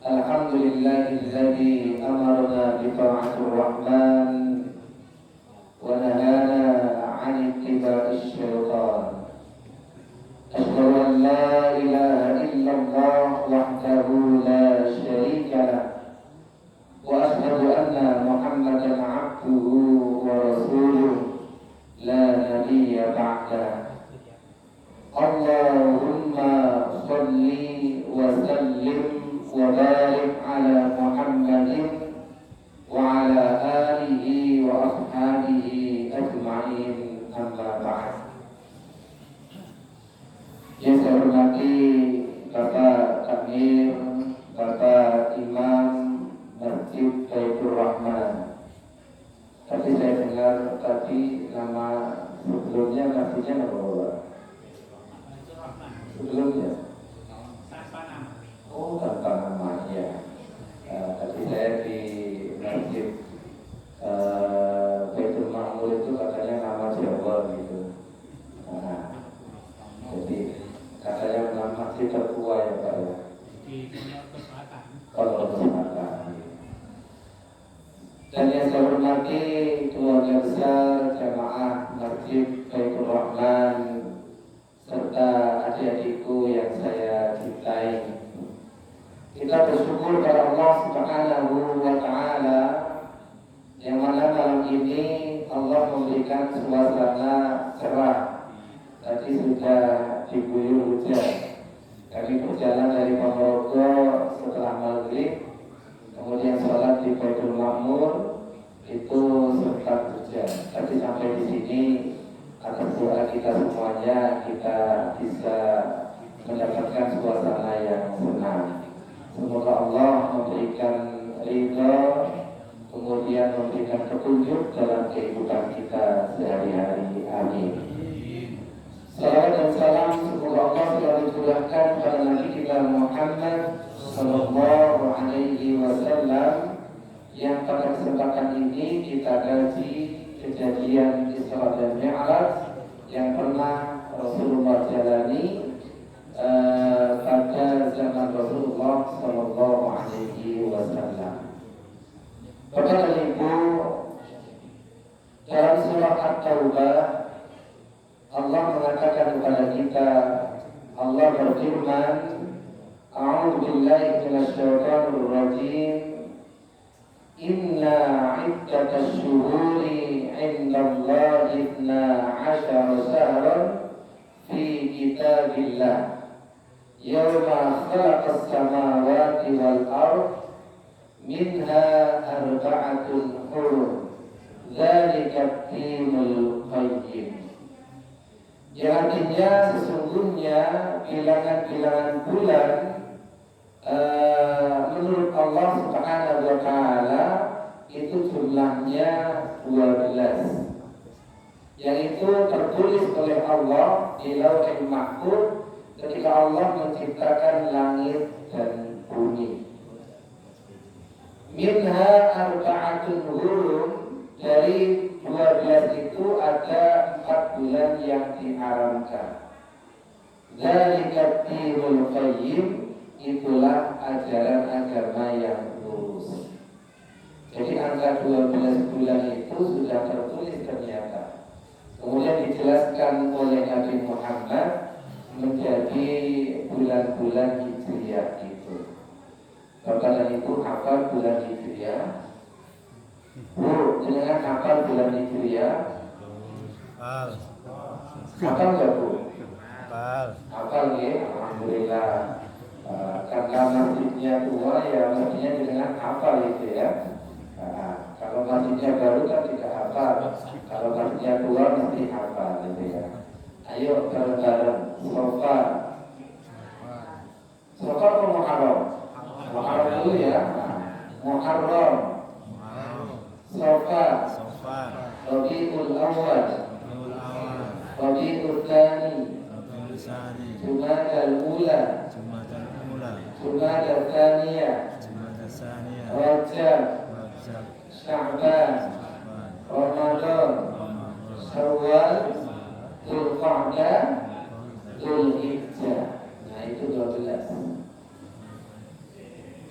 Alhamdulillahilladzi amarna bi ta'atir rahman wa nahana 'an ittiba'is syaitan. Asyhadu an la ilaha illallah wahdahu la syarika lah wa asyhadu anna Muhammadan 'abduhu wa rasuluh la nabiyya ba'dah. Allahumma shalli wa sallim wa barik ala Muhammadin wa ala alihi wa ashabihi ajma'in, amma ba'd. Yang saya hormati Bapak Amir, Bapak Imam Masjid Baitur Rahman. Tapi saya dengar tadi nama sebelumnya masjidnya apa Bapak? Sebelumnya? Oh, tanpa nama ya. Tadi saya di Masjid Baitul Ma'mur itu katanya nama Jawa gitu. Jadi katanya nama masjid tertua ya Pak ya. Di Pondok Selatan. Dan yang saya hormati keluarga besar jamaah Masjid Baitur Rahman serta adik-adikku yang saya cintai. Kita bersyukur kepada Allah Subhanahu wa Ta'ala yang mana malam ini Allah memberikan suasana cerah. Tadi sudah diguyur hujan. Kami berjalan dari Ponorogo setelah maghrib, kemudian sholat di Baitul Ma'mur, itu sempat hujan. Tapi sampai di sini atas doa kita semuanya kita bisa mendapatkan suasana yang senang. Semoga Allah memberikan ridha, kemudian memberikan petunjuk dalam kehidupan kita sehari-hari. Amin. Salawat dan salam semoga Allah selalu curahkan kepada Nabi kita Muhammad Sallallahu Alaihi Wasallam yang pada kesempatan ini kita kaji kejadian Isra dan Mi'raj yang pernah Rasulullah jalani pada zaman Rasulullah Sallallahu Alaihi Wasallam. Bapak dan Ibu, dalam surah At-Taubah Allah mengatakan kepada kita, Allah berfirman, A'udzu billahi minasy syaithanir rajim. Inna 'iddatash syuhuri 'indallahi 12 syahran fi kitabillah yawma khalaqas samawati wal ard minha arba'atun hurum dzalika ad-dinul qayyim. Yang artinya sesungguhnya bilangan-bilangan bulan menurut Allah Subhanahu wa Ta'ala itu jumlahnya 12, yang itu tertulis oleh Allah di Lauhul Mahfuz ketika Allah menciptakan langit dan bumi. Minha arba'atun hurum, dari 12 itu ada 4 bulan yang diharamkan. Dzalika ad-dinul qayyim, itulah ajaran agama yang lurus. Jadi angka 12 bulan itu sudah tertulis ternyata. Kemudian dijelaskan oleh Nabi Muhammad menjadi bulan-bulan Hijriah itu. Bapak dan Ibu hafal bulan Hijriah? Bu, dengan hafal bulan Hijriah? Hafal nggak Bu? Hafal ya, alhamdulillah. Karena masjidnya tua ya mestinya dengan hafal itu ya. Kalau masjidnya baru kan tidak hafal. Kalau masjidnya tua mesti hafal gitu ya. Ayo bareng-bareng. Sofa atau Muharram? Muharram dulu ya. Muharram. Sofa. Rabiul Awwal. Rabiul Tsani. Jumadal Ula. Jumadal Tsaniyah. Rajab. Sya'ban. Ramadan. Syawal. Dzulqa'dah. Dzulhijjah. Nah itu 12.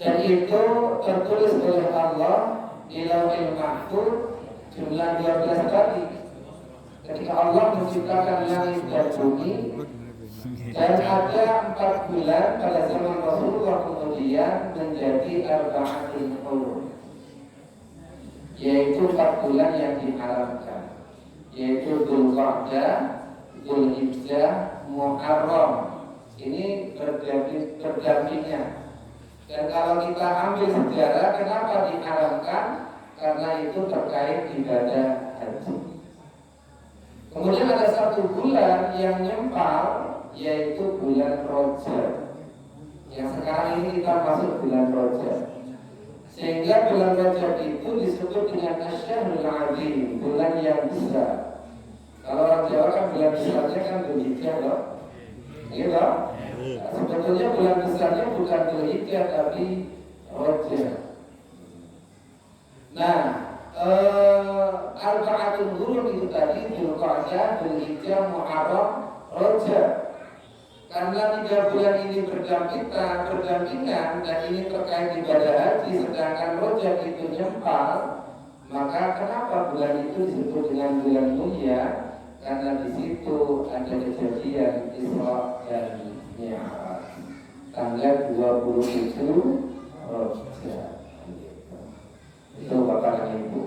Dan itu tertulis oleh Allah di Lauhul Mahfuz jumlah 12 kali. Ketika Allah menciptakan langit dan bumi, dan ada 4 bulan pada zaman Rasulullah kemudian menjadi arba'atul hurum, yaitu 4 bulan yang diharamkan, yaitu Dzulqa'dah, Dzulhijjah, Muharram. Ini berdampingan. Dan kalau kita ambil sejarah, kenapa diharamkan? Karena itu terkait ibadah haji. Kemudian ada 1 bulan yang nyempal, yaitu bulan Rajab. Yang sekarang ini kita masuk bulan Rajab. Sehingga bulan Rajab itu disebut dengan Asy-Syahrul 'Azim, bulan yang besar. Kalau orang Jawa kan bulan besarnya kan Dzulhijjah loh. Gitu. Nah, sebetulnya bulan besarnya bukan Dzulhijjah tapi Rajab. Nah, Arba'atul Hurum itu tadi Dzulqa'dah, Dzulhijjah, Muharram, Rajab. Karena 3 bulan ini berdampingan dan ini terkait ibadah haji, sedangkan Rajab itu nyempal, maka kenapa bulan itu disebut dengan bulan mulia? Karena di situ ada kejadian Isra dan Mi'raj tanggal 27 Rajab. Itu Bapak dan Ibu.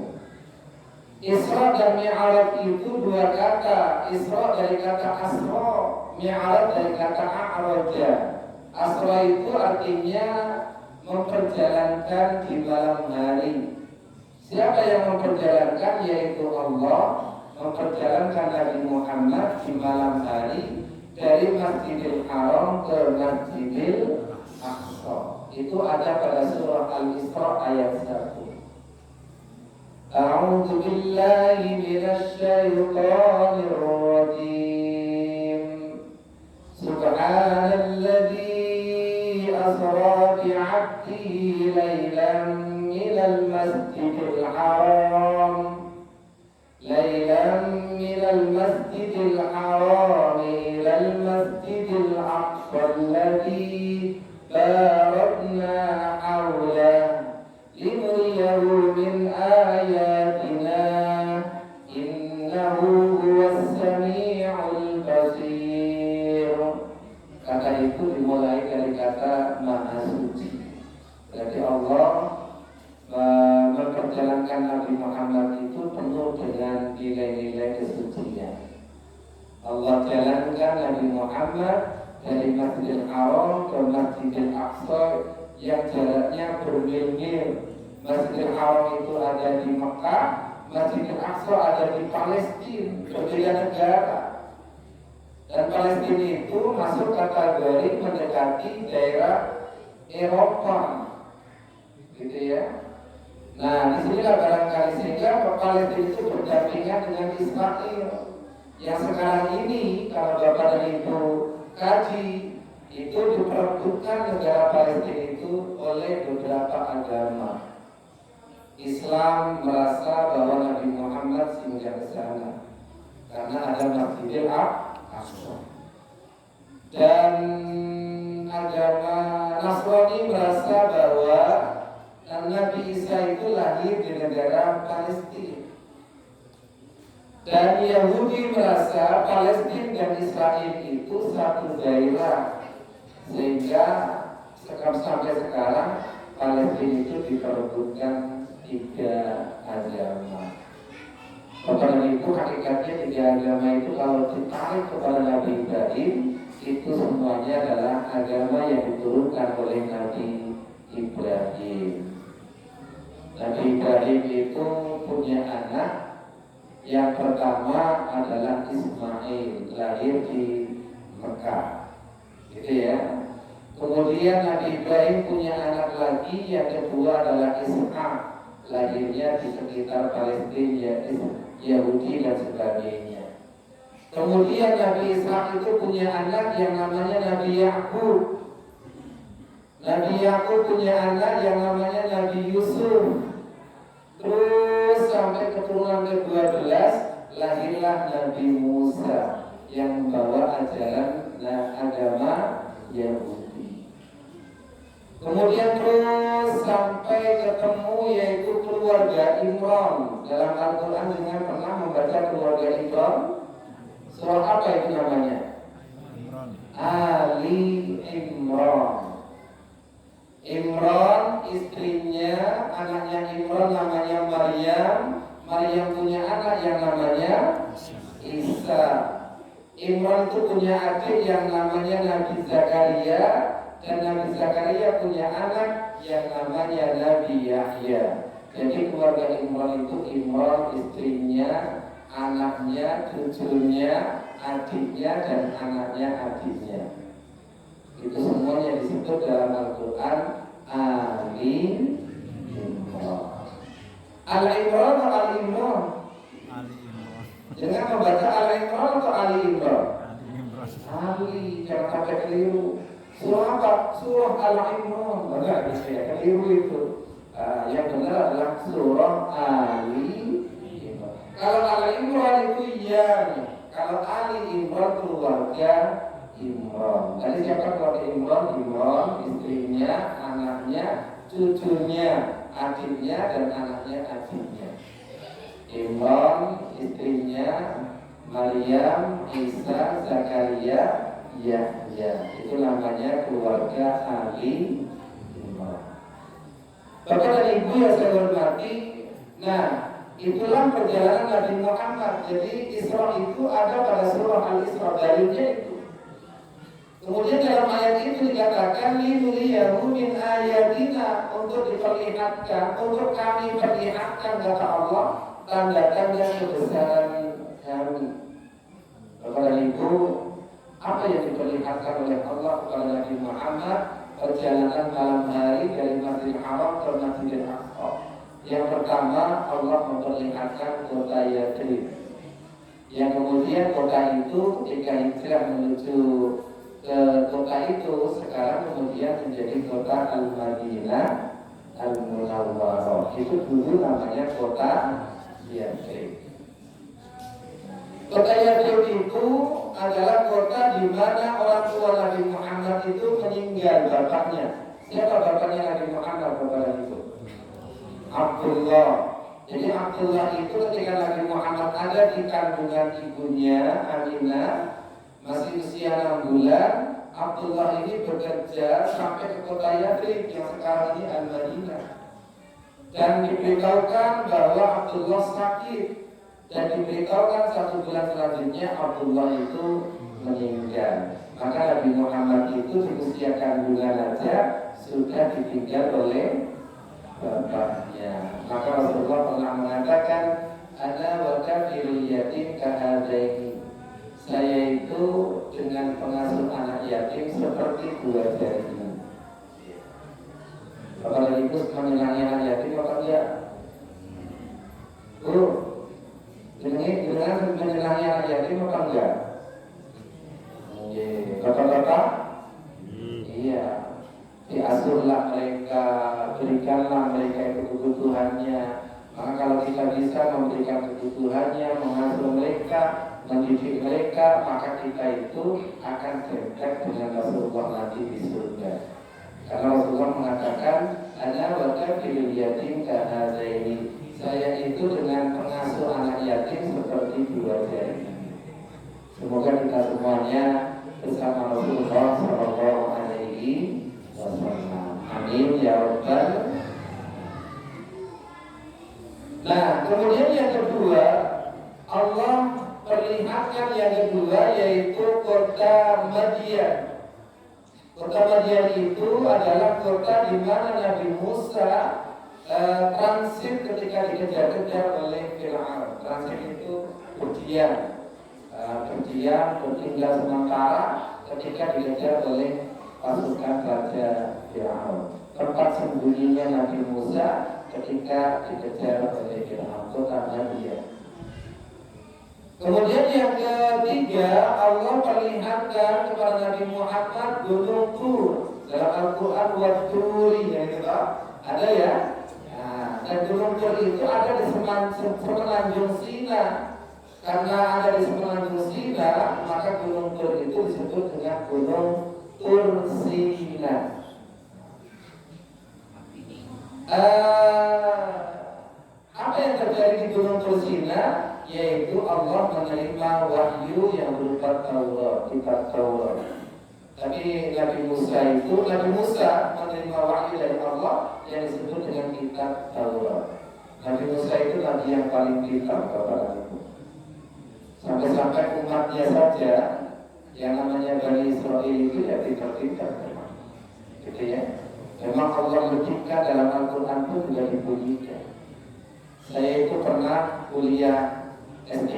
Isra dan Mi'raj itu 2 kata. Isra dari kata asra, Mi'raj dari kata a'raja. Asra itu artinya memperjalankan di malam hari. Siapa yang memperjalankan? Yaitu Allah memperjalankan Nabi Muhammad di malam hari dari Masjidil Haram ke Masjidil Aqsa. Itu ada pada surah Al-Isra ayat 1. A'udzu billahi minasy syaithanir rajim. Subhanalladzi asra bi 'abdihi lailan minal masjidil haram إلى المسجد الأقصى الذي باركنا حوله لنريه من آياتنا إنه هو السميع البصير. Kata itu dimulai dari kata Maha Suci. Jadi Allah memperjalankan Nabi Muhammad itu penuh dengan nilai-nilai kesucian. Allah jalankan Nabi Muhammad dari Masjidil Haram ke Masjidil Aqsa yang jaraknya bermil-mil. Masjidil Haram itu ada di Mekah, Masjidil Aqsa ada di Palestina, berbeda negara. Dan Palestina itu masuk kategori mendekati daerah Eropa, gitu ya. Nah, disinilah barangkali sehingga Palestina itu berdampingan dengan Israel. Yang sekarang ini kalau Bapak dan Ibu kaji, itu diperebutkan negara Palestina itu oleh beberapa agama. Islam merasa bahwa Nabi Muhammad singgah ke sana karena ada Masjidil Aqsa. Dan agama Nasrani merasa bahwa Nabi Isa itu lahir di negara Palestina. Dan Yahudi merasa Palestina dan Israel itu satu daerah, sehingga sampai sekarang Palestina itu diperebutkan 3 agama. Bapak dan Ibu, hakikatnya 3 agama itu kalau ditarik kepada Nabi Ibrahim, itu semuanya adalah agama yang diturunkan oleh Nabi Ibrahim. Nabi Ibrahim itu punya anak. Yang pertama adalah Ismail, lahir di Mekah, gitu ya. Kemudian Nabi Ibrahim punya anak lagi, yang kedua adalah Ishak, lahirnya di sekitar Palestina, yaitu Yahudi dan sebagainya. Kemudian Nabi Ishak itu punya anak yang namanya Nabi Yakub. Nabi Yakub punya anak yang namanya Nabi Yusuf. Terus sampai keturunan ke-12 lahirlah Nabi Musa yang membawa ajaran agama Yahudi. Kemudian terus sampai ketemu yaitu keluarga Imran. Dalam Al-Quran dengan pernah membaca keluarga Imran. Surah apa itu namanya? Ali Imran. Imran istrinya, anaknya Imran namanya Maryam. Maryam punya anak yang namanya Isa. Imran itu punya adik yang namanya Nabi Zakaria, dan Nabi Zakaria punya anak yang namanya Nabi Yahya. Jadi keluarga Imran itu Imran istrinya, anaknya, cucunya, adiknya, dan anaknya adiknya. Itu semuanya disebut dalam Al-Quran Ali Imran. Al-Imran atau Ali Imran? Jangan membaca Al-Imran atau Ali Imran? Ali, jangan sampai keliru. Surah apa? Surah Al-Imran. Enggak bisa ya, keliru itu. Yang benar adalah surah Ali Imran. Kalau Al-Imran itu iya. Kalau Ali Imran keluarga Imran. Tadi siapa keluarga Imran? Imran, istrinya, anaknya, cucunya, adiknya, dan anaknya adiknya. Imran, istrinya, Maryam, Isa, Zakaria, Yahya. Itu namanya keluarga Ali Imran. Bapak dan Ibu yang saya hormati, nah itulah perjalanan Nabi Muhammad. Jadi Isra itu ada pada surah Al-Isra, dalilnya itu. Kemudian dalam ayat itu dikatakan linuriyahu min ayatina, untuk diperlihatkan, untuk kami perlihatkan kata Allah tanda-tanda kebesaran kami. Bapak dan Ibu, apa yang diperlihatkan oleh Allah kepada Nabi Muhammad? Perjalanan malam hari dari Masjidil Haram ke Masjidil Aqsa. Yang pertama, Allah memperlihatkan kota Yathrib. Yang kemudian kota itu ketika hijrah menuju ke kota itu sekarang kemudian menjadi kota Al-Madinah Al-Munawwarah. Itu dulu namanya kota Yathrib. Kota Yathrib itu adalah kota di mana orang tua Nabi Muhammad itu meninggal bapaknya. Siapa bapaknya Nabi Muhammad? Bapak itu Abdullah. Jadi Abdullah itu ketika Nabi Muhammad ada di kandungan ibunya Aminah, masih usia 6 bulan, Abdullah ini bekerja sampai ke kota Yathrib yang sekarang ini Al-Madinah. Dan diberitahukan bahwa Abdullah sakit, dan diberitahukan 1 bulan selanjutnya Abdullah itu meninggal. Maka Nabi Muhammad itu di usia kandungan saja sudah ditinggal oleh bapaknya. Maka Rasulullah pernah mengatakan, ana wa kafirul yatim kahadaini. Saya itu dengan pengasuh anak yatim seperti 2 jari ini. Bapak dan Ibu menyenangi anak yatim apa enggak? Dengan menyenangi anak yatim apa enggak? Bapak-bapak? Iya. Diasuhlah mereka, berikanlah mereka itu kebutuhannya. Maka kalau kita bisa memberikan kebutuhannya, mengasuh mereka, mendidik mereka, maka kita itu akan dekat dengan Rasulullah nanti di surga. Karena Rasulullah mengatakan, ana wa kafilul yatim kahadaini. Saya itu dengan pengasuh anak yatim seperti 2 jari. Semoga kita semuanya bersama Rasulullah Sallallahu Alaihi Wasallam. Amin ya Rabbal. Nah, kemudian yang kedua, Allah perlihatkan yang kedua yaitu kota Madian. Kota Madian itu adalah kota di mana Nabi Musa transit ketika dikejar-kejar oleh Fir'aun. Transit itu berdiam, bertinggal sementara ketika dikejar oleh pasukan Raja Fir'aun. Tempat sembunyinya Nabi Musa ketika dikejar oleh Fir'aun, kota Madian. Kemudian yang ketiga, Allah perlihatkan kepada Nabi Muhammad Gunung Tur. Dalam Al-Quran Wat-Turi, yang itu ada ya. Dan Gunung Tur itu ada di semenanjung Sina. Karena ada di semenanjung Sina, maka Gunung Tur itu disebut dengan Gunung Tur Sina. Apa yang terjadi di Gunung Tursina, yaitu Allah menerima wahyu yang berupa Taurat, kitab Taurat. Tapi Nabi Musa menerima wahyu dari Allah yang disebut dengan kitab Taurat. Nabi Musa itu nabi yang paling pintar, Bapak Ibu. Sampai-sampai umatnya saja yang namanya Bani Israel itu ya pintar-pintar memang. Gitu ya. Memang Allah logika dalam Al-Quran pun juga dipujikan. Saya itu pernah kuliah S3,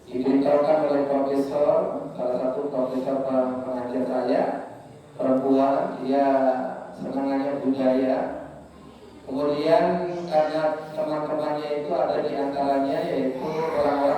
diberitahukan oleh profesor, salah satu profesor pengajar saya, perempuan, dia senangannya budaya. Kemudian karena teman-temannya itu ada di antaranya yaitu orang-orang